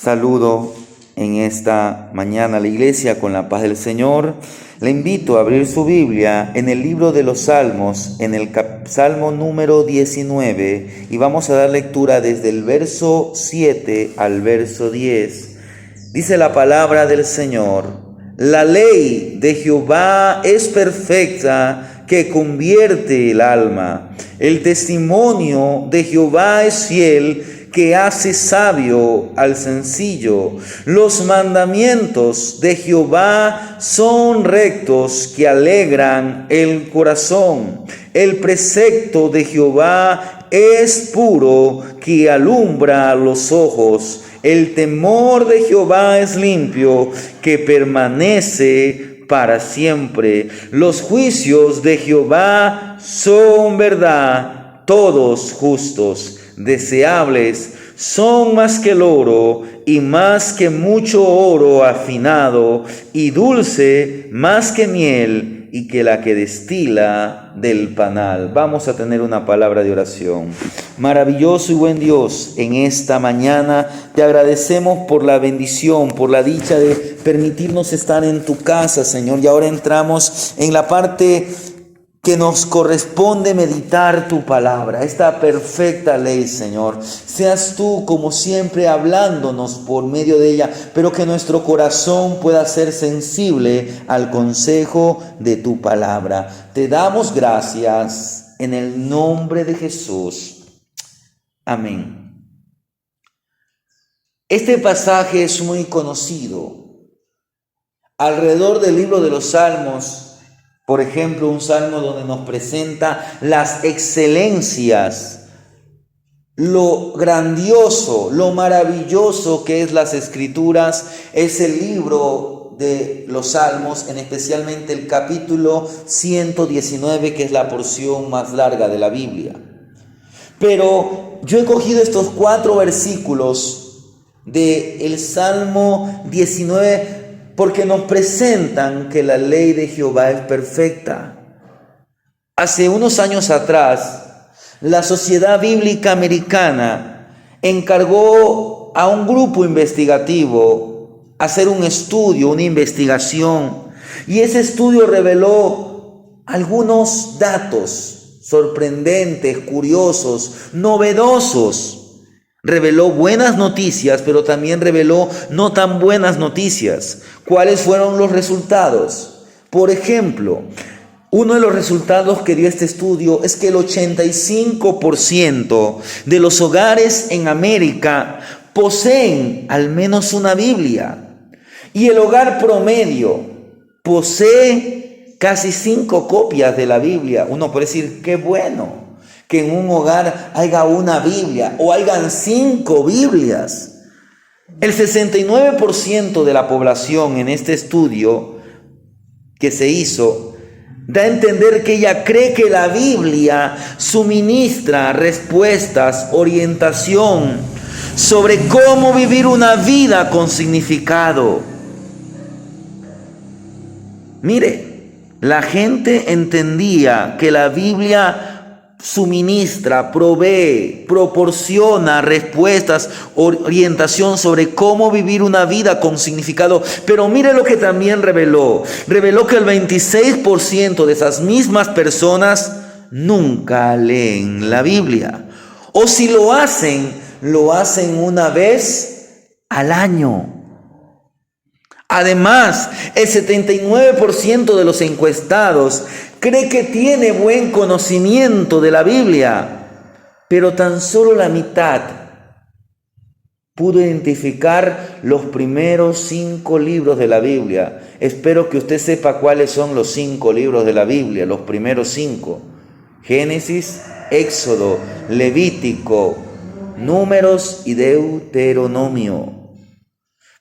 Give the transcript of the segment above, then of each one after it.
Saludo en esta mañana a la iglesia con la paz del Señor. Le invito a abrir su Biblia en el libro de los Salmos, en el Salmo número 19, y vamos a dar lectura desde el verso 7 al verso 10. Dice la palabra del Señor: la ley de Jehová es perfecta, que convierte el alma. El testimonio de Jehová es fiel, que hace sabio al sencillo. Los mandamientos de Jehová son rectos, que alegran el corazón. El precepto de Jehová es puro, que alumbra los ojos. El temor de Jehová es limpio, que permanece para siempre. Los juicios de Jehová son verdad, todos justos. Deseables son más que el oro, y más que mucho oro afinado, y dulce más que miel, y que la que destila del panal. Vamos a tener una palabra de oración. Maravilloso y buen Dios, en esta mañana te agradecemos por la bendición, por la dicha de permitirnos estar en tu casa, Señor. Y ahora entramos en la parte que nos corresponde meditar tu palabra, esta perfecta ley, Señor. Seas tú, como siempre, hablándonos por medio de ella, pero que nuestro corazón pueda ser sensible al consejo de tu palabra. Te damos gracias en el nombre de Jesús. Amén. Este pasaje es muy conocido. Alrededor del libro de los Salmos, por ejemplo, un salmo donde nos presenta las excelencias, lo grandioso, lo maravilloso que es las Escrituras, es el libro de los Salmos, en especialmente el capítulo 119, que es la porción más larga de la Biblia. Pero yo he cogido estos 4 versículos del Salmo 19 porque nos presentan que la ley de Jehová es perfecta. Hace unos años atrás, la Sociedad Bíblica Americana encargó a un grupo investigativo hacer un estudio, una investigación, y ese estudio reveló algunos datos sorprendentes, curiosos, novedosos. Reveló buenas noticias, pero también reveló no tan buenas noticias. ¿Cuáles fueron los resultados? Por ejemplo, uno de los resultados que dio este estudio es que el 85% de los hogares en América poseen al menos una Biblia. Y el hogar promedio posee casi 5 copias de la Biblia. Uno puede decir, qué bueno que en un hogar haya una Biblia o hayan 5 Biblias. El 69% de la población en este estudio que se hizo da a entender que ella cree que la Biblia suministra respuestas, orientación sobre cómo vivir una vida con significado. Mire, la gente entendía que la Biblia suministra, provee, proporciona respuestas, orientación sobre cómo vivir una vida con significado. Pero mire lo que también reveló. Reveló que el 26% de esas mismas personas nunca leen la Biblia. O si lo hacen una vez al año. Además, el 79% de los encuestados cree que tiene buen conocimiento de la Biblia, pero tan solo la mitad pudo identificar los primeros 5 libros de la Biblia. Espero que usted sepa cuáles son los 5 libros de la Biblia, los primeros 5. Génesis, Éxodo, Levítico, Números y Deuteronomio.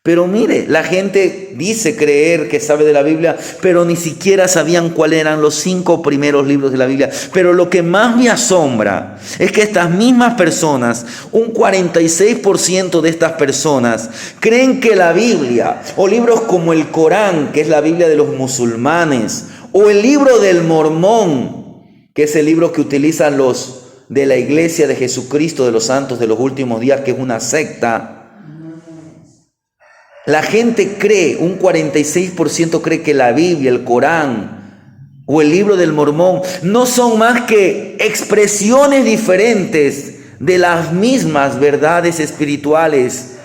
Pero mire, la gente dice creer que sabe de la Biblia, pero ni siquiera sabían cuáles eran los 5 primeros libros de la Biblia. Pero lo que más me asombra es que estas mismas personas, un 46% de estas personas, creen que la Biblia, o libros como el Corán, que es la Biblia de los musulmanes, o el libro del Mormón, que es el libro que utilizan los de la Iglesia de Jesucristo de los Santos de los Últimos Días, que es una secta, La gente cree, un 46% cree que la Biblia, el Corán o el libro del Mormón no son más que expresiones diferentes de las mismas verdades espirituales.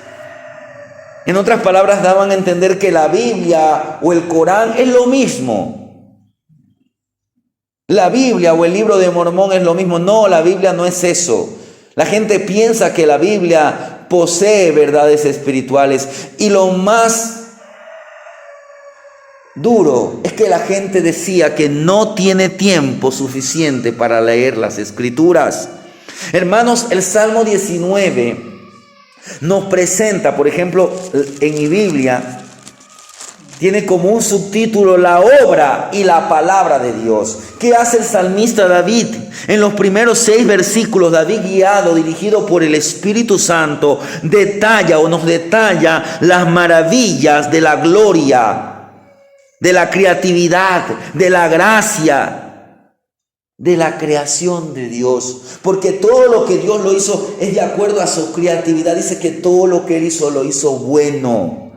En otras palabras, daban a entender que la Biblia o el Corán es lo mismo. La Biblia o el libro de Mormón es lo mismo. No, la Biblia no es eso. La gente piensa que la Biblia posee verdades espirituales. Y lo más duro es que la gente decía que no tiene tiempo suficiente para leer las Escrituras. Hermanos, el Salmo 19 nos presenta, por ejemplo, en mi Biblia, tiene como un subtítulo la obra y la palabra de Dios. ¿Qué hace el salmista David? En los primeros 6 versículos, David, guiado, dirigido por el Espíritu Santo, nos detalla las maravillas de la gloria, de la creatividad, de la gracia, de la creación de Dios, porque todo lo que Dios lo hizo es de acuerdo a su creatividad. Dice que todo lo que Él hizo lo hizo bueno,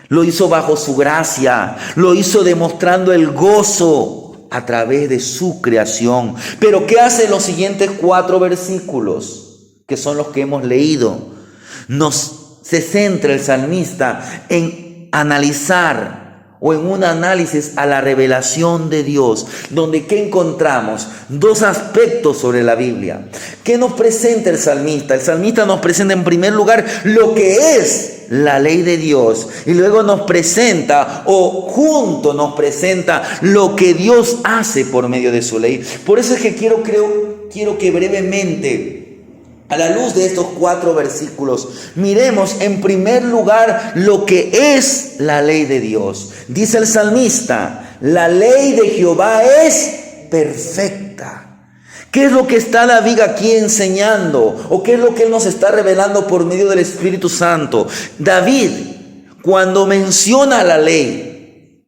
lo hizo bajo su gracia, lo hizo demostrando el gozo a través de su creación. Pero ¿qué hace los siguientes 4 versículos, que son los que hemos leído? Se centra el salmista en analizar o en un análisis a la revelación de Dios, donde ¿qué encontramos? 2 aspectos sobre la Biblia. ¿Qué nos presenta el salmista? El salmista nos presenta en primer lugar lo que es la ley de Dios, y luego nos presenta, o junto nos presenta, lo que Dios hace por medio de su ley. Por eso es que quiero que brevemente, a la luz de estos 4 versículos, miremos en primer lugar lo que es la ley de Dios. Dice el salmista, la ley de Jehová es perfecta. ¿Qué es lo que está David aquí enseñando? ¿O qué es lo que él nos está revelando por medio del Espíritu Santo? David, cuando menciona la ley,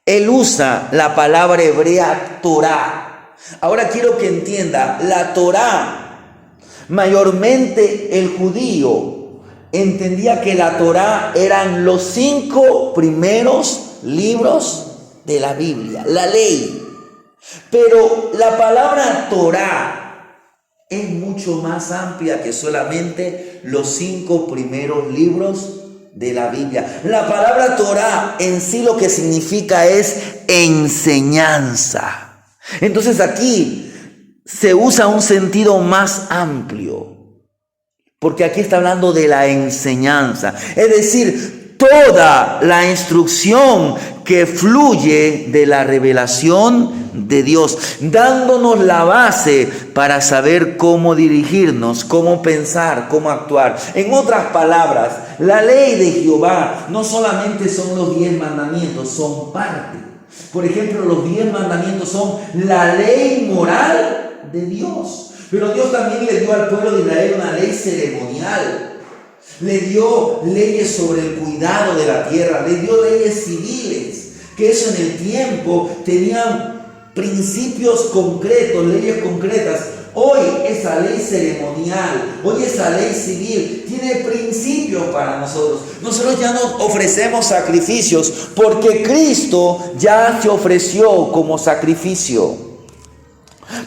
él usa la palabra hebrea Torah. Ahora quiero que entienda, la Torah, mayormente el judío entendía que la Torá eran los 5 primeros libros de la Biblia, la ley. Pero la palabra Torá es mucho más amplia que solamente los 5 primeros libros de la Biblia. La palabra Torá en sí lo que significa es enseñanza. Entonces aquí se usa un sentido más amplio, porque aquí está hablando de la enseñanza, es decir, toda la instrucción que fluye de la revelación de Dios, dándonos la base para saber cómo dirigirnos, cómo pensar, cómo actuar. En otras palabras, la ley de Jehová no solamente son los 10 mandamientos, son parte. Por ejemplo, los 10 mandamientos son la ley moral de Dios, pero Dios también le dio al pueblo de Israel una ley ceremonial, le dio leyes sobre el cuidado de la tierra, le dio leyes civiles, que eso en el tiempo tenían principios concretos, leyes concretas. Hoy esa ley ceremonial, hoy esa ley civil tiene principios para nosotros. Nosotros ya no ofrecemos sacrificios porque Cristo ya se ofreció como sacrificio.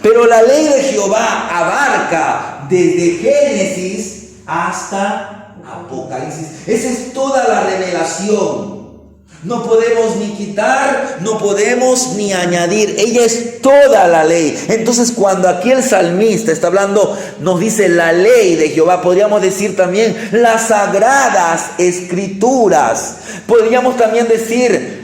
Pero la ley de Jehová abarca desde Génesis hasta Apocalipsis. Esa es toda la revelación. No podemos ni quitar, no podemos ni añadir. Ella es toda la ley. Entonces, cuando aquí el salmista está hablando, nos dice la ley de Jehová, podríamos decir también las sagradas escrituras. Podríamos también decir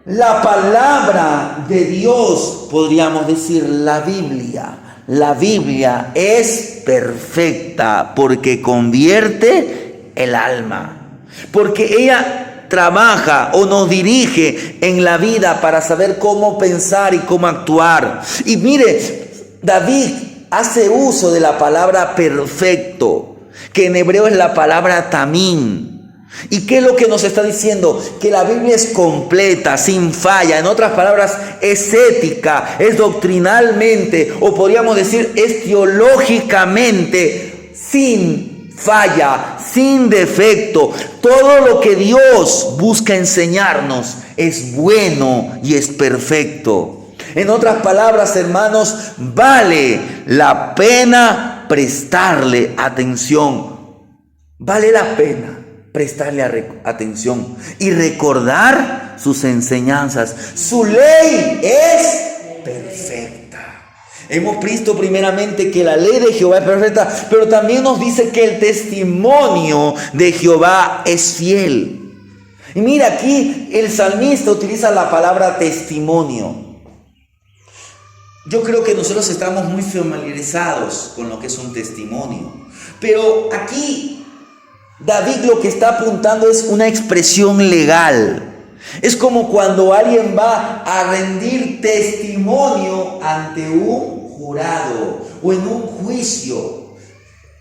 la palabra de Dios, podríamos decir la Biblia. La Biblia es perfecta porque convierte el alma. Porque ella trabaja o nos dirige en la vida para saber cómo pensar y cómo actuar. Y mire, David hace uso de la palabra perfecto, que en hebreo es la palabra tamim. ¿Y qué es lo que nos está diciendo? Que la Biblia es completa, sin falla. En otras palabras, es ética, es doctrinalmente, o podríamos decir, es teológicamente, sin falla, sin defecto. Todo lo que Dios busca enseñarnos es bueno y es perfecto. En otras palabras, hermanos, vale la pena prestarle atención. Vale la pena prestarle atención y recordar sus enseñanzas. Su ley es perfecta. Hemos visto primeramente que la ley de Jehová es perfecta, pero también nos dice que el testimonio de Jehová es fiel. Y mira, aquí el salmista utiliza la palabra testimonio. Yo creo que nosotros estamos muy familiarizados con lo que es un testimonio, pero aquí David lo que está apuntando es una expresión legal. Es como cuando alguien va a rendir testimonio ante un jurado o en un juicio.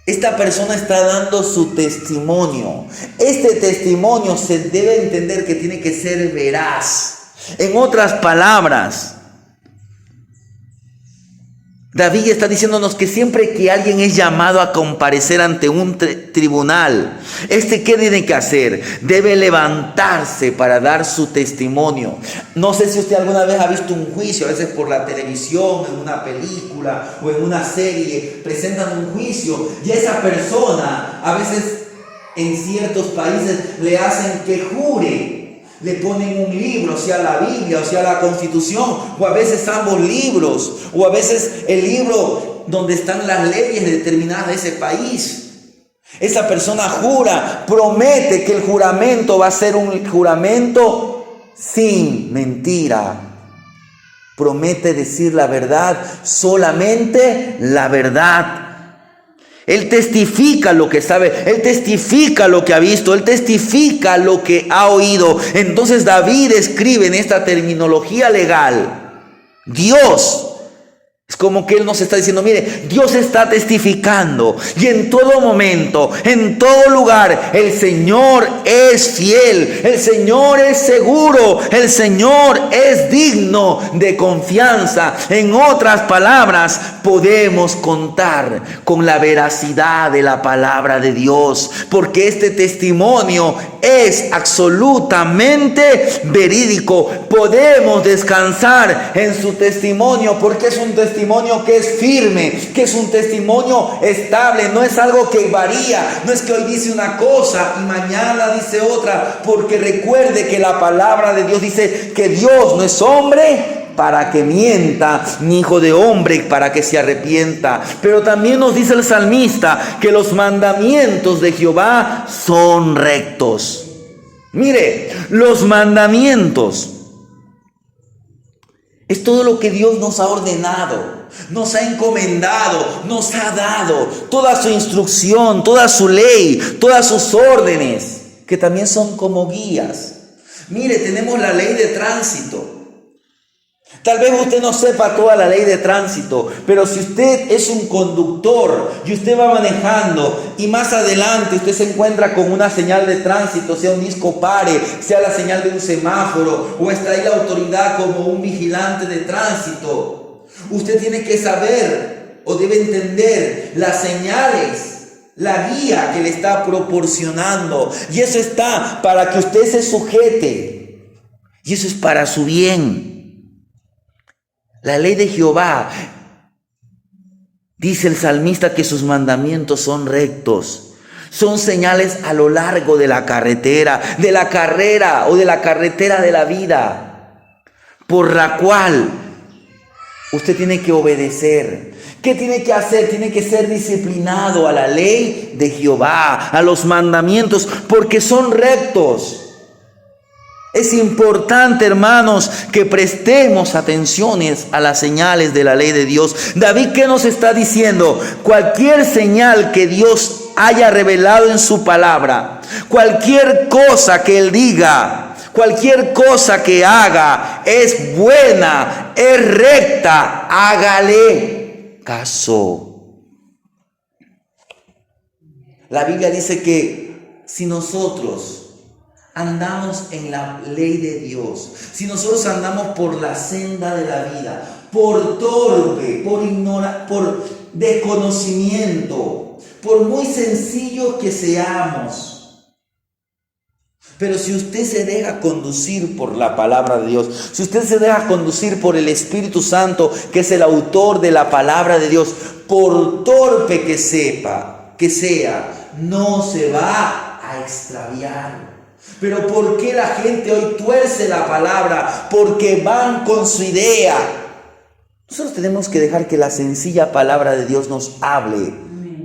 Esta persona está dando su testimonio. Este testimonio se debe entender que tiene que ser veraz. En otras palabras, David está diciéndonos que siempre que alguien es llamado a comparecer ante un tribunal, ¿qué tiene que hacer? Debe levantarse para dar su testimonio. No sé si usted alguna vez ha visto un juicio, a veces por la televisión, en una película o en una serie, presentan un juicio y a esa persona, a veces en ciertos países, le hacen que jure. Le ponen un libro, o sea la Biblia, o sea la Constitución, o a veces ambos libros, o a veces el libro donde están las leyes determinadas de ese país. Esa persona jura, promete que el juramento va a ser un juramento sin mentira. Promete decir la verdad, solamente la verdad. Él testifica lo que sabe, él testifica lo que ha visto, él testifica lo que ha oído. Entonces David escribe en esta terminología legal, Dios. Es como que Él nos está diciendo, mire, Dios está testificando y en todo momento, en todo lugar, el Señor es fiel, el Señor es seguro, el Señor es digno de confianza. En otras palabras, podemos contar con la veracidad de la palabra de Dios, porque este testimonio es absolutamente verídico. Podemos descansar en su testimonio porque es un testimonio que es firme, que es un testimonio estable, no es algo que varía, no es que hoy dice una cosa y mañana dice otra, porque recuerde que la palabra de Dios dice que Dios no es hombre para que mienta, ni hijo de hombre para que se arrepienta. Pero también nos dice el salmista que los mandamientos de Jehová son rectos. Mire, los mandamientos es todo lo que Dios nos ha ordenado, nos ha encomendado, nos ha dado, toda su instrucción, toda su ley, todas sus órdenes, que también son como guías. Mire, tenemos la ley de tránsito. Tal vez usted no sepa toda la ley de tránsito, pero si usted es un conductor y usted va manejando y más adelante usted se encuentra con una señal de tránsito, sea un disco pare, sea la señal de un semáforo o está ahí la autoridad como un vigilante de tránsito, usted tiene que saber o debe entender las señales, la guía que le está proporcionando, y eso está para que usted se sujete y eso es para su bien. La ley de Jehová, dice el salmista que sus mandamientos son rectos. Son señales a lo largo de la carretera, de la carrera o de la carretera de la vida, por la cual usted tiene que obedecer. ¿Qué tiene que hacer? Tiene que ser disciplinado a la ley de Jehová, a los mandamientos, porque son rectos. Es importante, hermanos, que prestemos atenciones a las señales de la ley de Dios. David, ¿qué nos está diciendo? Cualquier señal que Dios haya revelado en su palabra, cualquier cosa que Él diga, cualquier cosa que haga, es buena, es recta, hágale caso. La Biblia dice que si nosotros andamos en la ley de Dios, si nosotros andamos por la senda de la vida, por torpe, por desconocimiento, por muy sencillo que seamos. Pero si usted se deja conducir por la palabra de Dios, si usted se deja conducir por el Espíritu Santo, que es el autor de la palabra de Dios, por torpe que sea, no se va a extraviar. Pero ¿por qué la gente hoy tuerce la palabra? Porque van con su idea. Nosotros tenemos que dejar que la sencilla palabra de Dios nos hable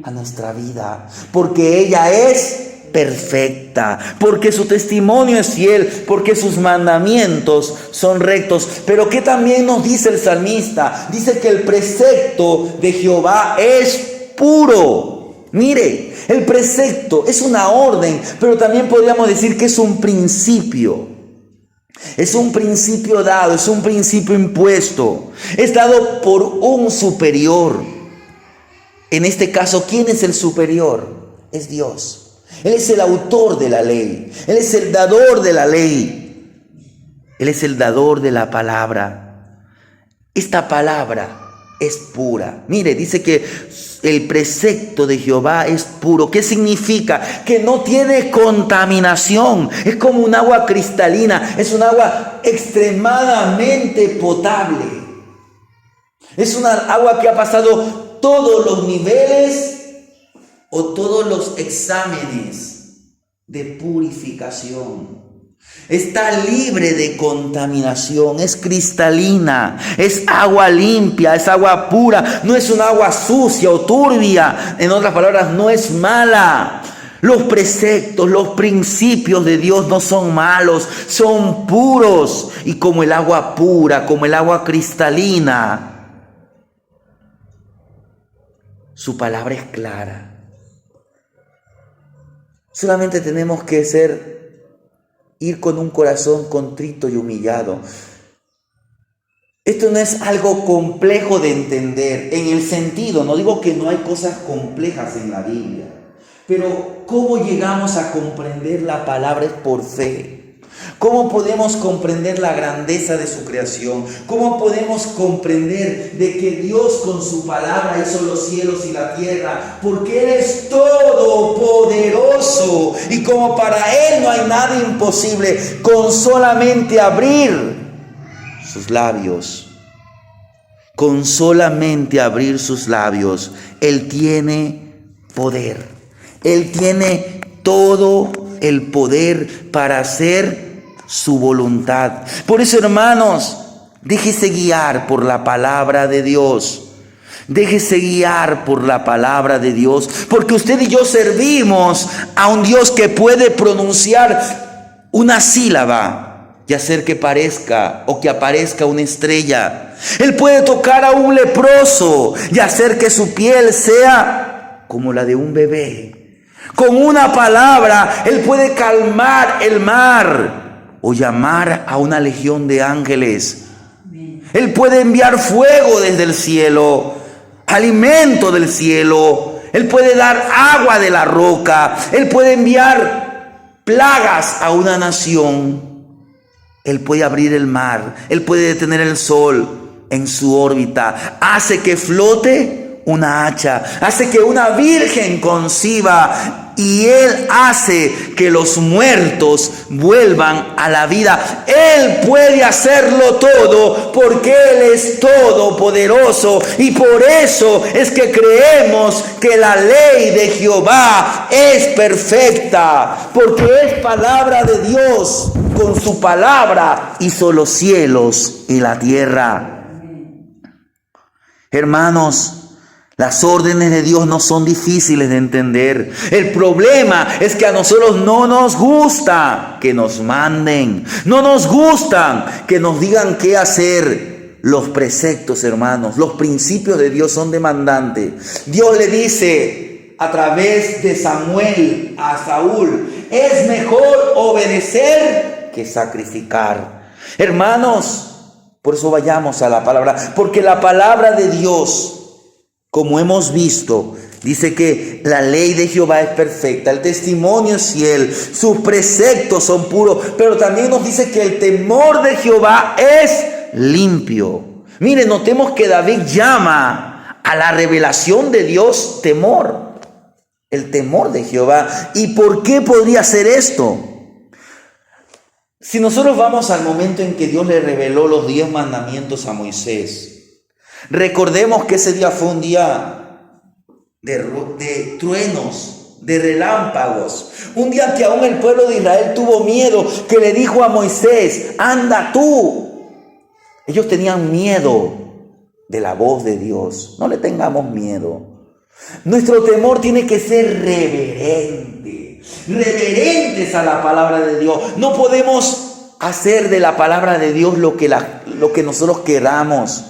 a nuestra vida, porque ella es perfecta, porque su testimonio es fiel, porque sus mandamientos son rectos. Pero ¿qué también nos dice el salmista? Dice que el precepto de Jehová es puro. Mire, el precepto es una orden, pero también podríamos decir que es un principio. Es un principio dado, es un principio impuesto. Es dado por un superior. En este caso, ¿quién es el superior? Es Dios. Él es el autor de la ley. Él es el dador de la ley. Él es el dador de la palabra. Esta palabra es pura. Mire, dice que el precepto de Jehová es puro. ¿Qué significa? Que no tiene contaminación. Es como un agua cristalina. Es un agua extremadamente potable. Es una agua que ha pasado todos los niveles o todos los exámenes de purificación. Está libre de contaminación, es cristalina, es agua limpia, es agua pura, no es un agua sucia o turbia. En otras palabras, no es mala. Los preceptos, los principios de Dios no son malos, son puros. Y como el agua pura, como el agua cristalina, su palabra es clara. Solamente tenemos que ir con un corazón contrito y humillado. Esto no es algo complejo de entender, en el sentido, no digo que no hay cosas complejas en la Biblia, pero ¿cómo llegamos a comprender la palabra? Es por fe. ¿Cómo podemos comprender la grandeza de su creación? ¿Cómo podemos comprender de que Dios con su palabra hizo los cielos y la tierra? Porque Él es todopoderoso y como para Él no hay nada imposible, con solamente abrir sus labios. Con solamente abrir sus labios, Él tiene poder. Él tiene todo el poder para hacer su voluntad. Por eso, hermanos, déjese guiar por la palabra de Dios. Déjese guiar por la palabra de Dios, porque usted y yo servimos a un Dios que puede pronunciar una sílaba y hacer que parezca o que aparezca una estrella. Él puede tocar a un leproso y hacer que su piel sea como la de un bebé. Con una palabra, Él puede calmar el mar o llamar a una legión de ángeles. Él puede enviar fuego desde el cielo, alimento del cielo. Él puede dar agua de la roca. Él puede enviar plagas a una nación. Él puede abrir el mar. Él puede detener el sol en su órbita. Hace que flote una hacha. Hace que una virgen conciba. Y Él hace que los muertos vuelvan a la vida. Él puede hacerlo todo porque Él es todopoderoso. Y por eso es que creemos que la ley de Jehová es perfecta. Porque es palabra de Dios. Con su palabra hizo los cielos y la tierra. Hermanos, las órdenes de Dios no son difíciles de entender. El problema es que a nosotros no nos gusta que nos manden. No nos gustan que nos digan qué hacer. Los preceptos, hermanos, los principios de Dios son demandantes. Dios le dice a través de Samuel a Saúl: es mejor obedecer que sacrificar. Hermanos, por eso vayamos a la palabra. Porque la palabra de Dios, como hemos visto, dice que la ley de Jehová es perfecta, el testimonio es fiel, sus preceptos son puros, pero también nos dice que el temor de Jehová es limpio. Mire, notemos que David llama a la revelación de Dios temor. El temor de Jehová. ¿Y por qué podría ser esto? Si nosotros vamos al momento en que Dios le reveló los 10 mandamientos a Moisés, recordemos que ese día fue un día de truenos, de relámpagos. Un día que aún el pueblo de Israel tuvo miedo, que le dijo a Moisés, anda tú. Ellos tenían miedo de la voz de Dios. No le tengamos miedo. Nuestro temor tiene que ser reverente, reverentes a la palabra de Dios. No podemos hacer de la palabra de Dios lo que nosotros queramos.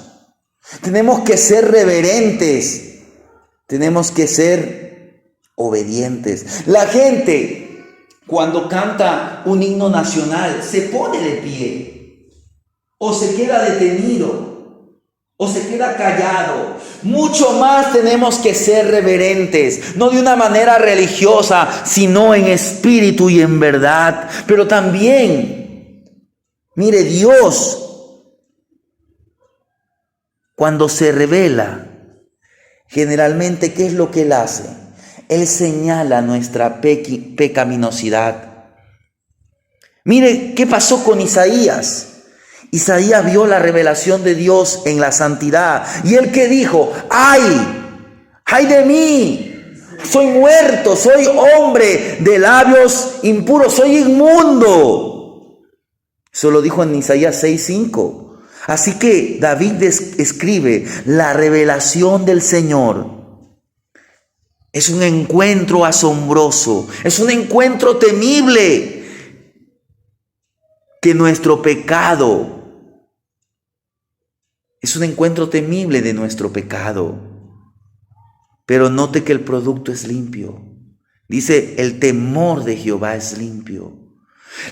Tenemos que ser reverentes, tenemos que ser obedientes. La gente, cuando canta un himno nacional, se pone de pie, o se queda detenido, o se queda callado. Mucho más tenemos que ser reverentes, no de una manera religiosa, sino en espíritu y en verdad. Pero también, mire, Dios, cuando se revela, generalmente, ¿qué es lo que Él hace? Él señala nuestra pecaminosidad. Mire, ¿qué pasó con Isaías? Isaías vio la revelación de Dios en la santidad. ¿Y él qué dijo? ¡Ay de mí! Soy muerto, soy hombre de labios impuros, soy inmundo. Eso lo dijo en Isaías 6:5. Así que David escribe, la revelación del Señor es un encuentro asombroso, es un encuentro temible, que nuestro pecado es un encuentro temible de nuestro pecado. Pero note que el producto es limpio. Dice, el temor de Jehová es limpio.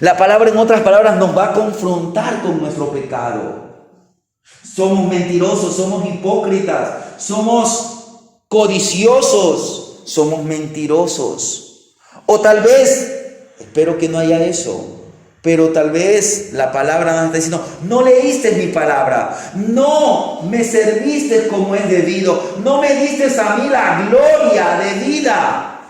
La palabra, en otras palabras, nos va a confrontar con nuestro pecado. Somos mentirosos, somos hipócritas, somos codiciosos, somos mentirosos. O tal vez, espero que no haya eso, pero tal vez la palabra nos está diciendo, no leíste mi palabra, no me serviste como es debido, no me diste a mí la gloria debida.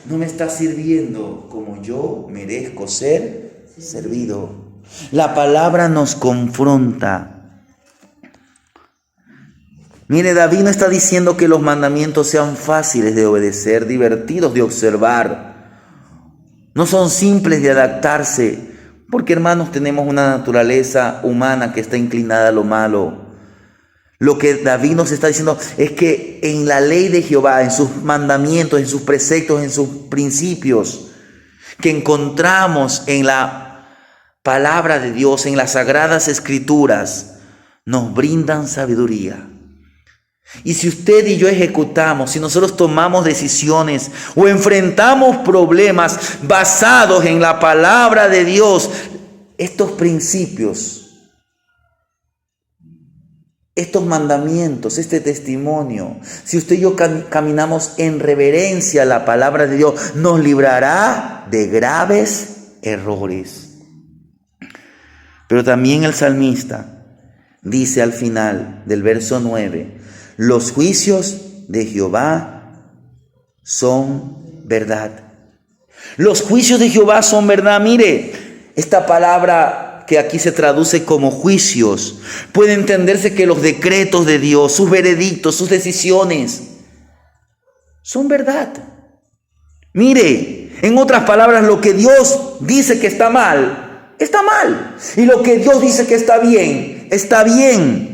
No me estás sirviendo como yo merezco ser servido. La palabra nos confronta. Mire, David no está diciendo que los mandamientos sean fáciles de obedecer, divertidos de observar. No son simples de adaptarse, porque hermanos, tenemos una naturaleza humana que está inclinada a lo malo. Lo que David nos está diciendo es que en la ley de Jehová, en sus mandamientos, en sus preceptos, en sus principios, que encontramos en la palabra de Dios, en las sagradas escrituras, nos brindan sabiduría. Y si usted y yo ejecutamos, si nosotros tomamos decisiones o enfrentamos problemas basados en la palabra de Dios, estos principios, estos mandamientos, este testimonio, si usted y yo caminamos en reverencia a la palabra de Dios, nos librará de graves errores. Pero también el salmista dice al final del verso 9, los juicios de Jehová son verdad. Los juicios de Jehová son verdad. Mire, esta palabra que aquí se traduce como juicios, puede entenderse que los decretos de Dios, sus veredictos, sus decisiones, son verdad. Mire, en otras palabras, lo que Dios dice que está mal, está mal. Y lo que Dios dice que está bien, está bien.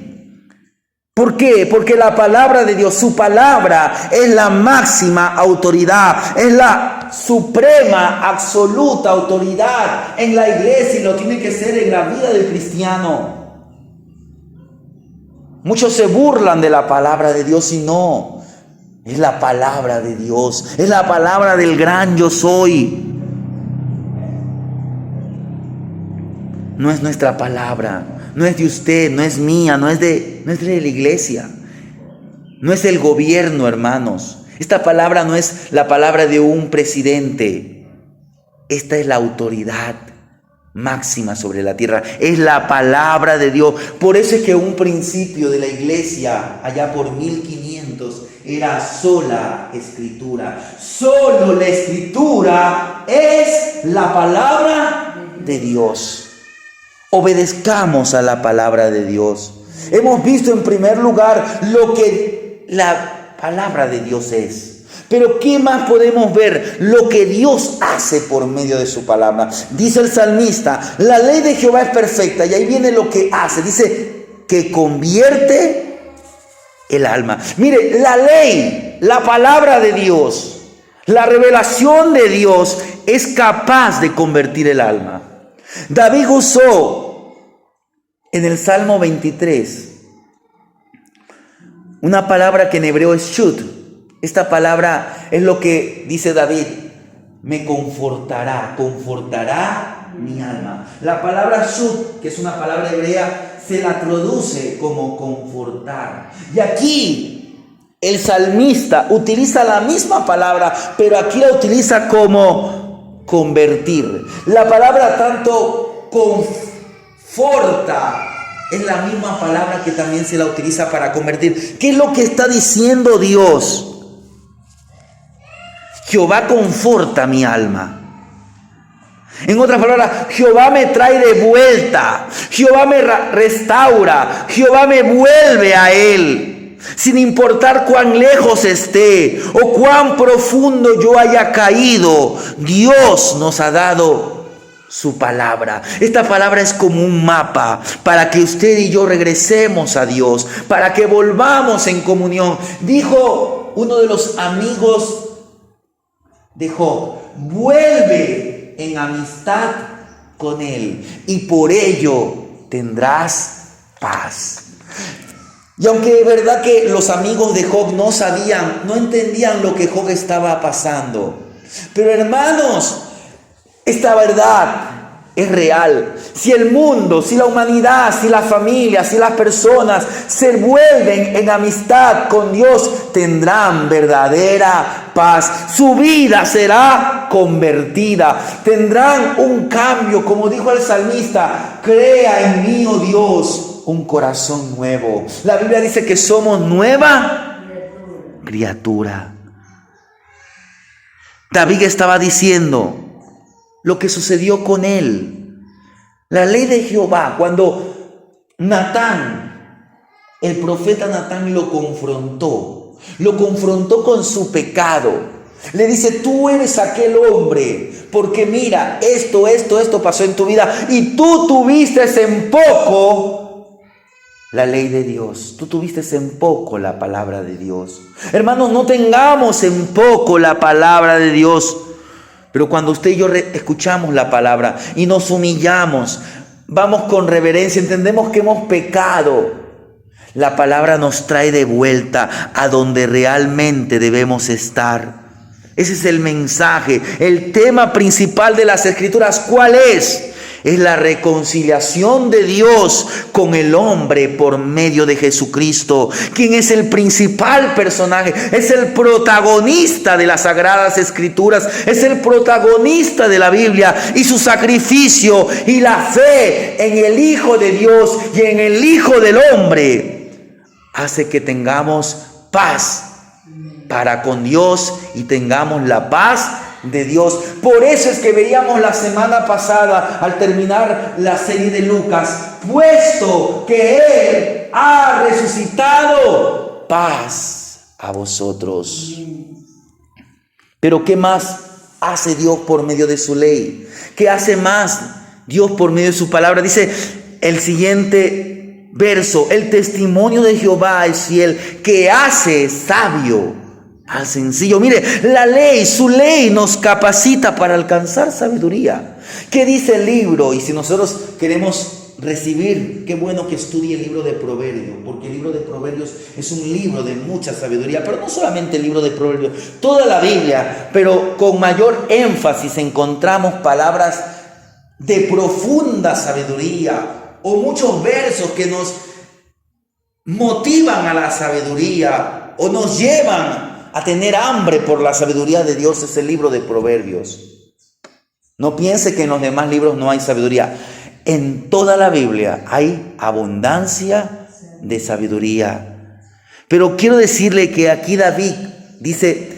¿Por qué? Porque la palabra de Dios, su palabra, es la máxima autoridad, es la suprema, absoluta autoridad en la iglesia, y lo tiene que ser en la vida del cristiano. Muchos se burlan de la palabra de Dios y no, es la palabra de Dios, es la palabra del gran yo soy. No es nuestra palabra. No es de usted, no es mía, no es de la iglesia. No es del gobierno, hermanos. Esta palabra no es la palabra de un presidente. Esta es la autoridad máxima sobre la tierra. Es la palabra de Dios. Por eso es que un principio de la iglesia, allá por 1500, era sola escritura. Solo la escritura es la palabra de Dios. Obedezcamos a la palabra de Dios. Hemos visto en primer lugar lo que la palabra de Dios es. Pero ¿qué más podemos ver? Lo que Dios hace por medio de su palabra. Dice el salmista, la ley de Jehová es perfecta. Y ahí viene lo que hace. Dice que convierte el alma. Mire, la ley, la palabra de Dios, la revelación de Dios es capaz de convertir el alma. David usó en el Salmo 23 una palabra que en hebreo es shut. Esta palabra es lo que dice David, me confortará mi alma. La palabra shut, que es una palabra hebrea, se la traduce como confortar. Y aquí el salmista utiliza la misma palabra, pero aquí la utiliza como convertir. La palabra tanto conforta es la misma palabra que también se la utiliza para convertir. ¿Qué es lo que está diciendo Dios? Jehová conforta mi alma. En otras palabras, Jehová me trae de vuelta. Jehová me restaura. Jehová me vuelve a Él. Sin importar cuán lejos esté o cuán profundo yo haya caído, Dios nos ha dado su palabra. Esta palabra es como un mapa para que usted y yo regresemos a Dios, para que volvamos en comunión. Dijo uno de los amigos de Job, vuelve en amistad con él y por ello tendrás paz. Y aunque es verdad que los amigos de Job no sabían, no entendían lo que Job estaba pasando, pero hermanos, esta verdad es real. Si el mundo, si la humanidad, si la familia, si las personas se vuelven en amistad con Dios, tendrán verdadera paz. Su vida será convertida. Tendrán un cambio, como dijo el salmista, crea en mí, oh Dios, un corazón nuevo. La Biblia dice que somos nueva criatura. David estaba diciendo lo que sucedió con él. La ley de Jehová, cuando Natán, el profeta Natán lo confrontó con su pecado. Le dice, tú eres aquel hombre, porque mira, esto pasó en tu vida y tú tuviste en poco la ley de Dios. Tú tuviste en poco la palabra de Dios. Hermanos, no tengamos en poco la palabra de Dios. Pero cuando usted y yo escuchamos la palabra y nos humillamos, vamos con reverencia, entendemos que hemos pecado, la palabra nos trae de vuelta a donde realmente debemos estar. Ese es el mensaje, el tema principal de las Escrituras. ¿Cuál es? Es la reconciliación de Dios con el hombre por medio de Jesucristo, quien es el principal personaje, es el protagonista de las Sagradas Escrituras, es el protagonista de la Biblia, y su sacrificio y la fe en el Hijo de Dios y en el Hijo del Hombre hace que tengamos paz para con Dios y tengamos la paz de Dios. Por eso es que veíamos la semana pasada, al terminar la serie de Lucas, puesto que Él ha resucitado, paz a vosotros. Pero ¿qué más hace Dios por medio de su ley? ¿Qué hace más Dios por medio de su palabra? Dice el siguiente verso, el testimonio de Jehová es fiel, que hace sabio al sencillo. Mire, la ley, su ley nos capacita para alcanzar sabiduría. ¿Qué dice el libro? Y si nosotros queremos recibir, qué bueno que estudie el libro de Proverbios, porque el libro de Proverbios es un libro de mucha sabiduría, pero no solamente el libro de Proverbios, toda la Biblia, pero con mayor énfasis encontramos palabras de profunda sabiduría o muchos versos que nos motivan a la sabiduría o nos llevan a tener hambre por la sabiduría de Dios. Es el libro de Proverbios. No piense que en los demás libros no hay sabiduría. En toda la Biblia hay abundancia de sabiduría. Pero quiero decirle que aquí David dice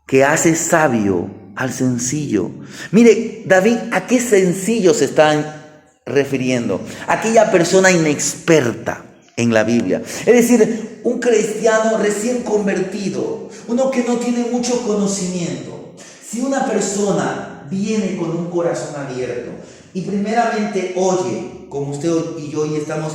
que hace sabio al sencillo. Mire, David, ¿a qué sencillo se está refiriendo? Aquella persona inexperta en la Biblia. Es decir, un cristiano recién convertido, uno que no tiene mucho conocimiento. Si una persona viene con un corazón abierto y primeramente oye, como usted y yo hoy estamos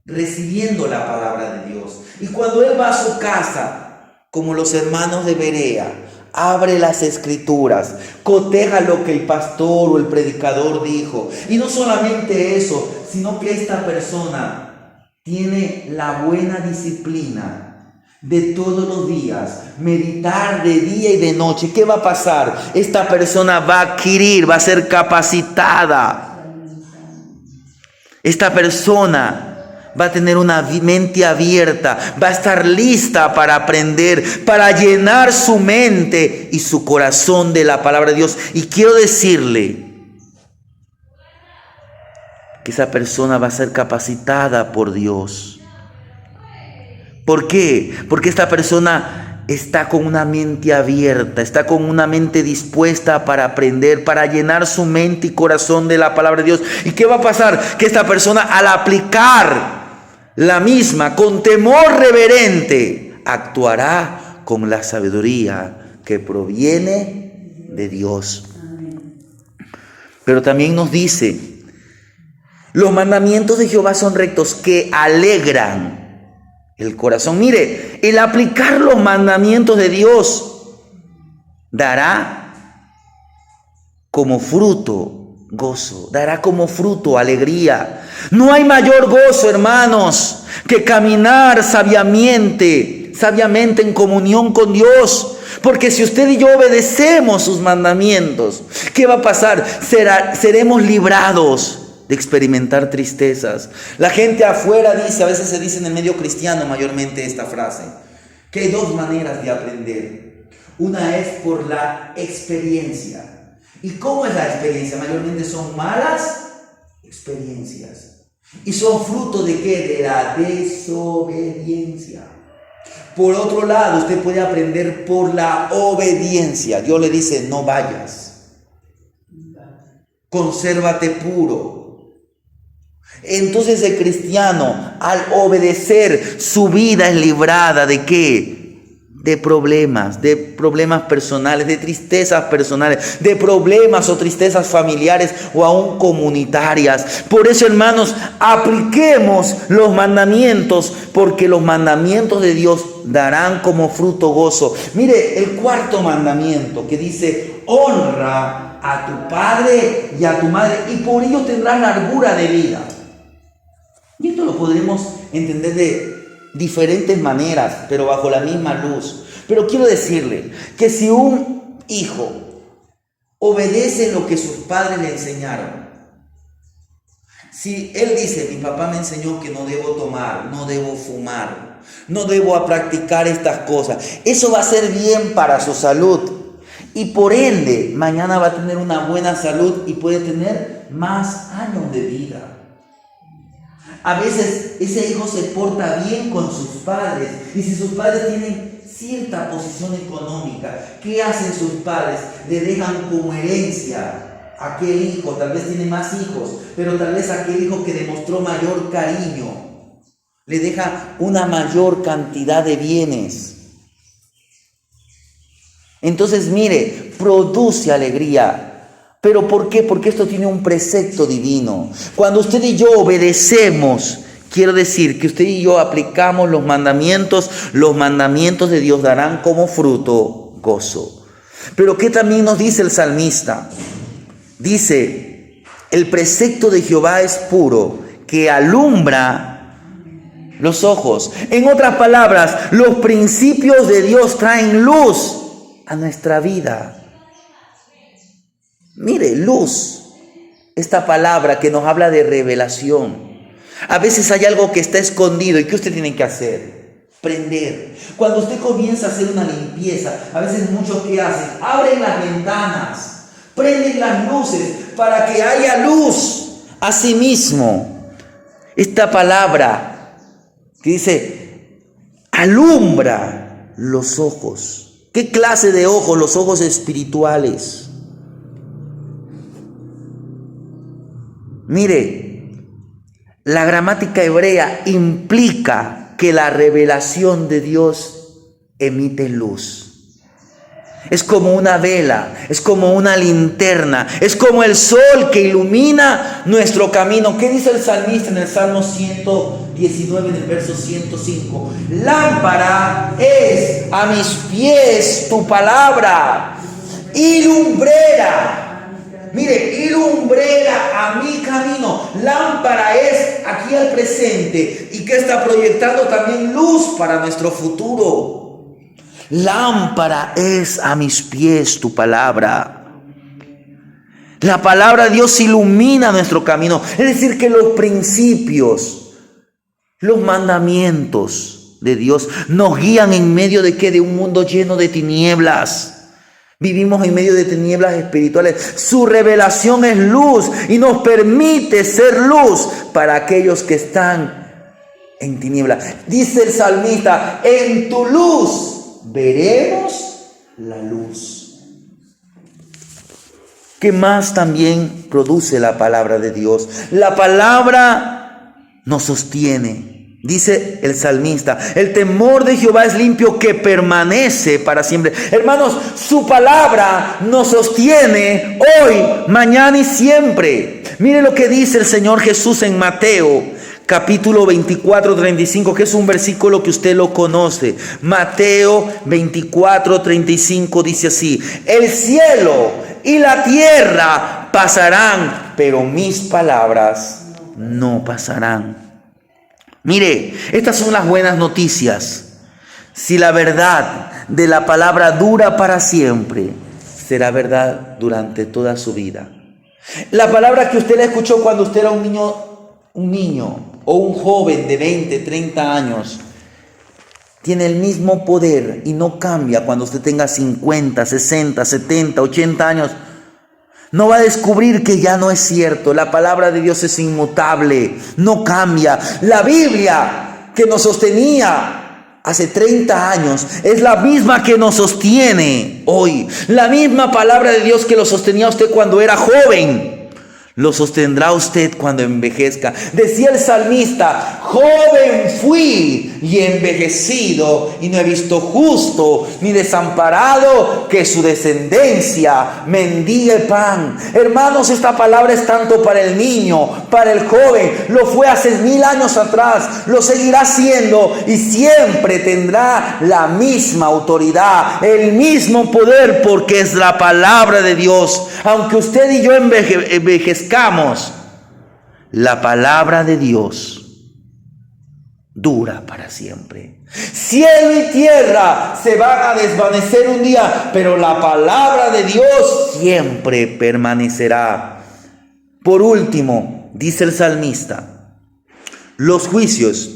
recibiendo la palabra de Dios, y cuando él va a su casa, como los hermanos de Berea, abre las escrituras, coteja lo que el pastor o el predicador dijo, y no solamente eso, sino que esta persona tiene la buena disciplina de todos los días, meditar de día y de noche. ¿Qué va a pasar? Esta persona va a adquirir, va a ser capacitada. Esta persona va a tener una mente abierta, va a estar lista para aprender, para llenar su mente y su corazón de la palabra de Dios. Y quiero decirle que esa persona va a ser capacitada por Dios. ¿Por qué? Porque esta persona está con una mente abierta, está con una mente dispuesta para aprender, para llenar su mente y corazón de la palabra de Dios. ¿Y qué va a pasar? Que esta persona, al aplicar la misma con temor reverente, actuará con la sabiduría que proviene de Dios. Pero también nos dice, los mandamientos de Jehová son rectos, que alegran el corazón. Mire, el aplicar los mandamientos de Dios dará como fruto gozo, dará como fruto alegría. No hay mayor gozo, hermanos, que caminar sabiamente en comunión con Dios. Porque si usted y yo obedecemos sus mandamientos, ¿qué va a pasar? Seremos librados de experimentar tristezas. La gente afuera dice, a veces se dice en el medio cristiano mayormente esta frase, que hay dos maneras de aprender. Una es por la experiencia. ¿Y cómo es la experiencia? Mayormente son malas experiencias. ¿Y son fruto de qué? De la desobediencia. Por otro lado, usted puede aprender por la obediencia. Dios le dice, no vayas. Consérvate puro. Entonces el cristiano, al obedecer, su vida es librada ¿de qué? De problemas personales, de tristezas personales, de problemas o tristezas familiares o aún comunitarias. Por eso, hermanos, apliquemos los mandamientos, porque los mandamientos de Dios darán como fruto gozo. Mire el cuarto mandamiento que dice, honra a tu padre y a tu madre, y por ello tendrás largura de vida. Y esto lo podremos entender de diferentes maneras, pero bajo la misma luz. Pero quiero decirle que si un hijo obedece lo que sus padres le enseñaron, si él dice, mi papá me enseñó que no debo tomar, no debo fumar, no debo practicar estas cosas, eso va a ser bien para su salud. Y por ende, mañana va a tener una buena salud y puede tener más años de vida. A veces ese hijo se porta bien con sus padres, y si sus padres tienen cierta posición económica, ¿qué hacen sus padres? Le dejan como herencia a aquel hijo. Tal vez tiene más hijos, pero tal vez aquel hijo que demostró mayor cariño le deja una mayor cantidad de bienes. Entonces, mire, produce alegría. ¿Pero por qué? Porque esto tiene un precepto divino. Cuando usted y yo obedecemos, quiero decir que usted y yo aplicamos los mandamientos de Dios darán como fruto gozo. Pero ¿qué también nos dice el salmista? Dice, el precepto de Jehová es puro, que alumbra los ojos. En otras palabras, los principios de Dios traen luz a nuestra vida. Mire, luz, esta palabra que nos habla de revelación. A veces hay algo que está escondido y ¿qué usted tiene que hacer? Prender. Cuando usted comienza a hacer una limpieza, a veces muchos ¿qué hacen? Abren las ventanas, prenden las luces para que haya luz. Asimismo, esta palabra que dice alumbra los ojos. ¿Qué clase de ojos? Los ojos espirituales. Mire, la gramática hebrea implica que la revelación de Dios emite luz. Es como una vela, es como una linterna, es como el sol que ilumina nuestro camino. ¿Qué dice el salmista en el Salmo 119, en el verso 105? Lámpara es a mis pies tu palabra y lumbrera. Mire, y lumbrera a mi camino. Lámpara es aquí al presente y que está proyectando también luz para nuestro futuro. Lámpara es a mis pies tu palabra. La palabra de Dios ilumina nuestro camino. Es decir, que los principios, los mandamientos de Dios nos guían en medio de ¿qué? De un mundo lleno de tinieblas. Vivimos en medio de tinieblas espirituales. Su revelación es luz y nos permite ser luz para aquellos que están en tinieblas. Dice el salmista, en tu luz veremos la luz. ¿Qué más también produce la palabra de Dios? La palabra nos sostiene. Dice el salmista, el temor de Jehová es limpio que permanece para siempre. Hermanos, su palabra nos sostiene hoy, mañana y siempre. Mire lo que dice el Señor Jesús en Mateo capítulo 24, 35, que es un versículo que usted lo conoce. Mateo 24, 35 dice así: el cielo y la tierra pasarán, pero mis palabras no pasarán. Mire, estas son las buenas noticias. Si la verdad de la palabra dura para siempre, será verdad durante toda su vida. La palabra que usted la escuchó cuando usted era un niño o un joven de 20, 30 años, tiene el mismo poder y no cambia cuando usted tenga 50, 60, 70, 80 años. No va a descubrir que ya no es cierto. La palabra de Dios es inmutable, no cambia. La Biblia que nos sostenía hace 30 años es la misma que nos sostiene hoy. La misma palabra de Dios que lo sostenía usted cuando era joven, lo sostendrá usted cuando envejezca. Decía el salmista, joven fui y envejecido, y no he visto justo ni desamparado que su descendencia mendigue pan. Hermanos, esta palabra es tanto para el niño, para el joven. Lo fue hace 1000 años atrás, lo seguirá siendo y siempre tendrá la misma autoridad, el mismo poder, porque es la palabra de Dios. Aunque usted y yo envejezcamos, la palabra de Dios dura para siempre. Cielo y tierra se van a desvanecer un día, pero la palabra de Dios siempre permanecerá. Por último, dice el salmista, los juicios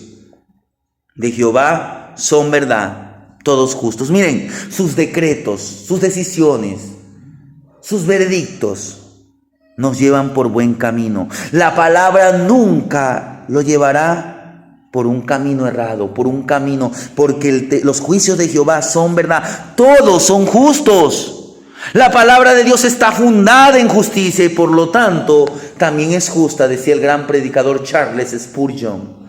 de Jehová son verdad, todos justos. Miren, sus decretos, sus decisiones, sus veredictos nos llevan por buen camino. La palabra nunca lo llevará por un camino errado, por un camino, porque los juicios de Jehová son verdad, todos son justos. La palabra de Dios está fundada en justicia y por lo tanto también es justa, decía el gran predicador Charles Spurgeon.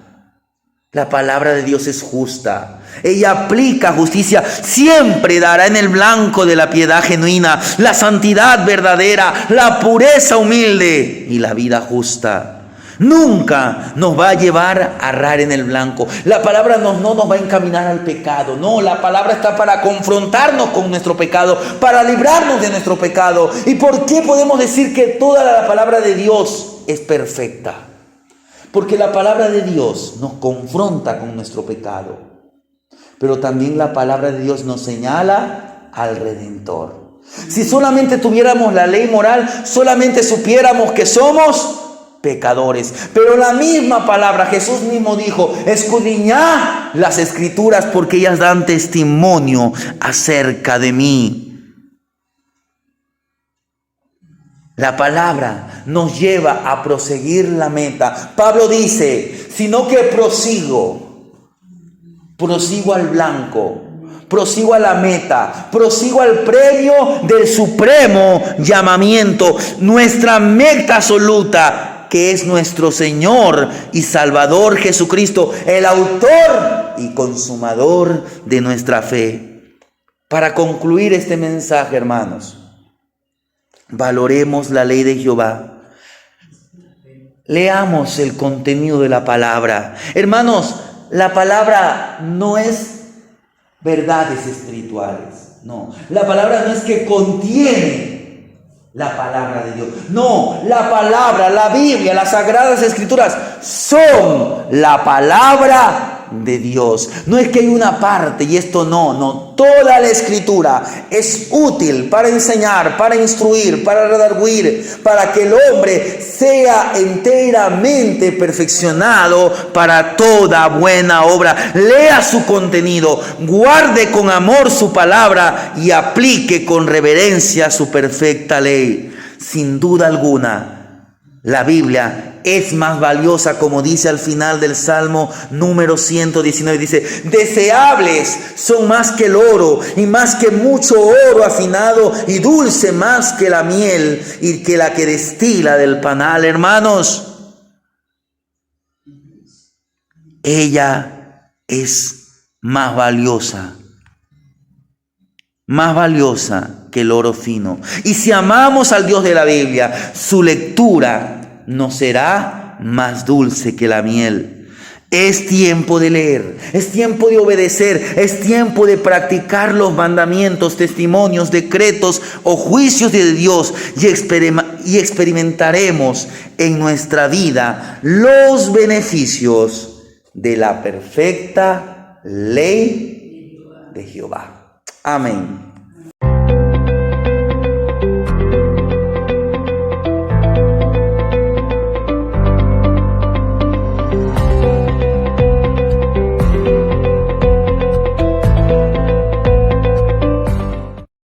La palabra de Dios es justa. Ella aplica justicia. Siempre dará en el blanco de la piedad genuina, la santidad verdadera, la pureza humilde y la vida justa. Nunca nos va a llevar a errar en el blanco. La palabra no nos va a encaminar al pecado. No, la palabra está para confrontarnos con nuestro pecado, para librarnos de nuestro pecado. ¿Y por qué podemos decir que toda la palabra de Dios es perfecta? Porque la palabra de Dios nos confronta con nuestro pecado, pero también la palabra de Dios nos señala al Redentor. Si solamente tuviéramos la ley moral, solamente supiéramos que somos pecadores. Pero la misma palabra, Jesús mismo dijo, escudriñad las Escrituras porque ellas dan testimonio acerca de mí. La palabra nos lleva a proseguir la meta. Pablo dice, sino que prosigo prosigo al blanco, prosigo a la meta, prosigo al premio del supremo llamamiento, nuestra meta absoluta, que es nuestro Señor y Salvador Jesucristo, el autor y consumador de nuestra fe. Para concluir este mensaje, hermanos, valoremos la ley de Jehová. Leamos el contenido de la palabra. Hermanos, la palabra no es verdades espirituales. No, la palabra no es que contiene la palabra de Dios. No, la palabra, la Biblia, las Sagradas Escrituras son la palabra de Dios. No es que hay una parte y esto no. Toda la Escritura es útil para enseñar, para instruir, para redarguir, para que el hombre sea enteramente perfeccionado para toda buena obra. Lea su contenido, guarde con amor su palabra y aplique con reverencia su perfecta ley. Sin duda alguna, la Biblia es más valiosa, como dice al final del Salmo número 119, dice: deseables son más que el oro, y más que mucho oro afinado, y dulce más que la miel, y que la que destila del panal. Hermanos, ella es más valiosa que el oro fino. Y si amamos al Dios de la Biblia, su lectura nos será más dulce que la miel. Es tiempo de leer, es tiempo de obedecer, es tiempo de practicar los mandamientos, testimonios, decretos o juicios de Dios, y experimentaremos en nuestra vida los beneficios de la perfecta ley de Jehová. Amén.